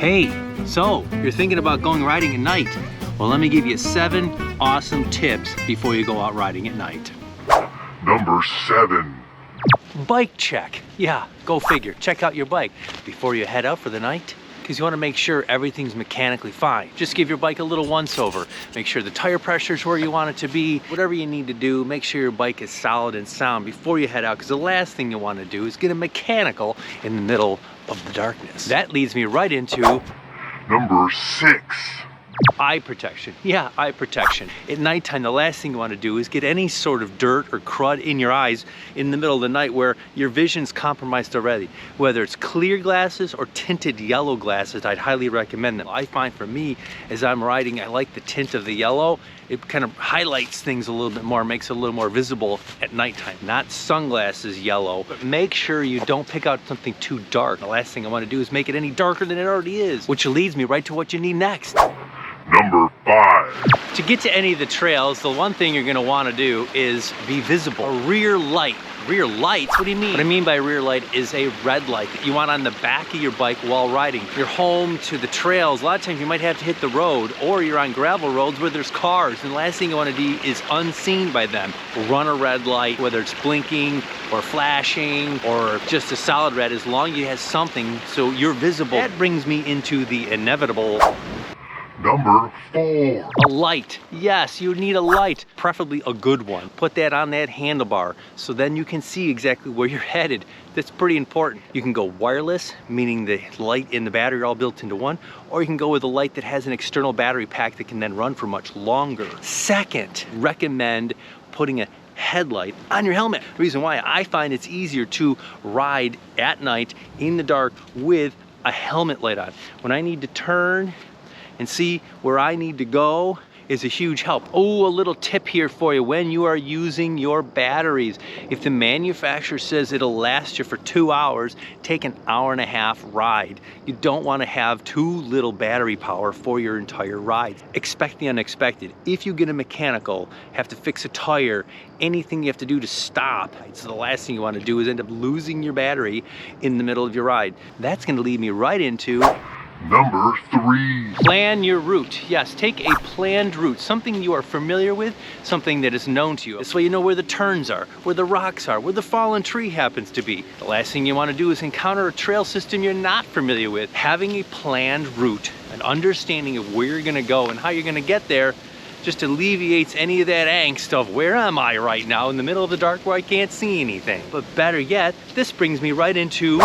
Hey, so you're thinking about going riding at night? Well, let me give you 7 awesome tips before you go out riding at night. Number 7. Bike check. Yeah, go figure. Check out your bike before you head out for the night, because you want to make sure everything's mechanically fine. Just give your bike a little once over. Make sure the tire pressure is where you want it to be. Whatever you need to do, make sure your bike is solid and sound before you head out, because the last thing you want to do is get a mechanical in the middle of the darkness. That leads me right into Number 6. eye protection. Yeah, eye protection. At nighttime, the last thing you want to do is get any sort of dirt or crud in your eyes in the middle of the night where your vision's compromised already. Whether it's clear glasses or tinted yellow glasses, I'd highly recommend them. I find for me, as I'm riding, I like the tint of the yellow. It kind of highlights things a little bit more, makes it a little more visible at nighttime. Not sunglasses yellow, but make sure you don't pick out something too dark. The last thing I want to do is make it any darker than it already is, which leads me right to what you need next. Number 5. To get to any of the trails, the one thing you're gonna wanna do is be visible. A rear light. Rear lights? What do you mean? What I mean by rear light is a red light that you want on the back of your bike while riding. You're home to the trails. A lot of times you might have to hit the road, or you're on gravel roads where there's cars, and the last thing you wanna do is unseen by them. Run a red light, whether it's blinking or flashing or just a solid red, as long as it has something so you're visible. That brings me into the inevitable Number 4. a light. Yes, you need a light, preferably a good one. Put that on that handlebar so then you can see exactly where you're headed. That's pretty important. You can go wireless, meaning the light and the battery are all built into one, or you can go with a light that has an external battery pack that can then run for much longer. Second, recommend putting a headlight on your helmet. The reason why I find it's easier to ride at night in the dark with a helmet light on. When I need to turn and see where I need to go is a huge help. Oh, a little tip here for you when you are using your batteries. If the manufacturer says it'll last you for 2 hours, take an hour-and-a-half ride. You don't want to have too little battery power for your entire ride. Expect the unexpected. If you get a mechanical, have to fix a tire, anything you have to do to stop, so the last thing you want to do is end up losing your battery in the middle of your ride. That's going to lead me right into Number 3. plan your route. Yes, take a planned route, something you are familiar with, something that is known to you. This way you know where the turns are, where the rocks are, where the fallen tree happens to be. The last thing you want to do is encounter a trail system you're not familiar with. Having a planned route, an understanding of where you're going to go and how you're going to get there, just alleviates any of that angst of where am I right now in the middle of the dark where I can't see anything. But better yet, this brings me right into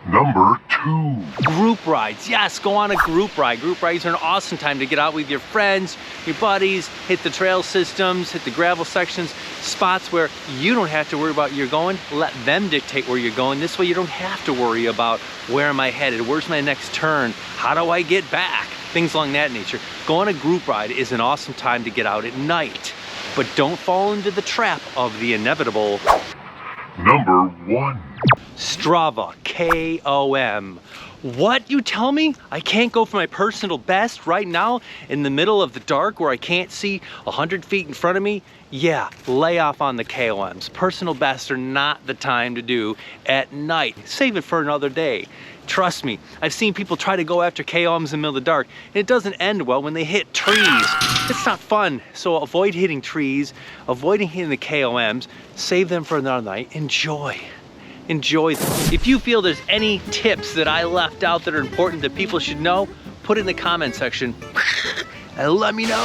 Number 2. group rides. Yes, go on a group ride. Group rides are an awesome time to get out with your friends, your buddies, hit the trail systems, hit the gravel sections, spots where you don't have to worry about you're going. Let them dictate where you're going. This way you don't have to worry about where am I headed, where's my next turn, how do I get back, things along that nature. Go on a group ride is an awesome time to get out at night, but don't fall into the trap of the inevitable. Number 1. Strava KOM. What, you tell me? I can't go for my personal best right now in the middle of the dark where I can't see 100 feet in front of me? Yeah, lay off on the KOMs. Personal bests are not the time to do at night. Save it for another day. Trust me, I've seen people try to go after KOMs in the middle of the dark, and it doesn't end well when they hit trees. It's not fun, so avoid hitting trees, avoiding hitting the KOMs, save them for another night, enjoy them. If you feel there's any tips that I left out that are important that people should know, put it in the comment section and let me know.